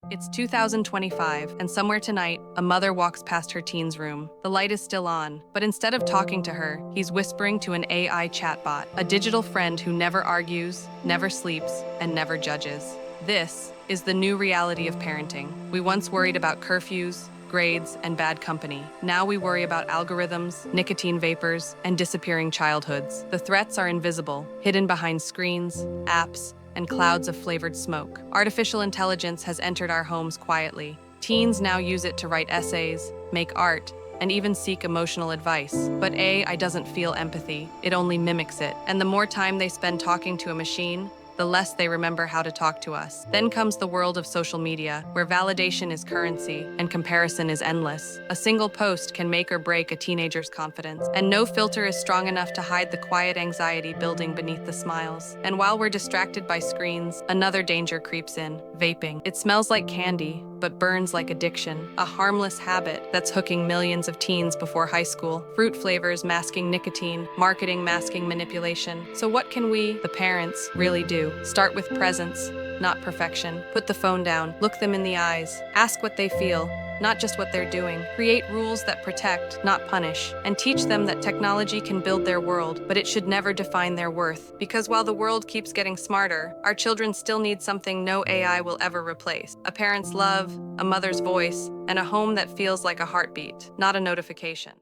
It's 2025, and somewhere tonight, a mother walks past her teen's room. The light is still on, but instead of talking to her, he's whispering to an AI chatbot, a digital friend who never argues, never sleeps, and never judges. This is the new reality of parenting. We once worried about curfews, grades, and bad company. Now we worry about algorithms, nicotine vapors, and disappearing childhoods. The threats are invisible, hidden behind screens, apps, and clouds of flavored smoke. Artificial intelligence has entered our homes quietly. Teens now use it to write essays, make art, and even seek emotional advice. But AI doesn't feel empathy, it only mimics it. And the more time they spend talking to a machine, the less they remember how to talk to us. Then comes the world of social media, where validation is currency and comparison is endless. A single post can make or break a teenager's confidence, and no filter is strong enough to hide the quiet anxiety building beneath the smiles. And while we're distracted by screens, another danger creeps in: vaping. It smells like candy, but burns like addiction, a harmless habit that's hooking millions of teens before high school. Fruit flavors masking nicotine, marketing masking manipulation. So what can we, the parents, really do? Start with presence, not perfection. Put the phone down, look them in the eyes, ask what they feel, not just what they're doing. Create rules that protect, not punish, and teach them that technology can build their world, but it should never define their worth. Because while the world keeps getting smarter, our children still need something no AI will ever replace: a parent's love, a mother's voice, and a home that feels like a heartbeat, not a notification.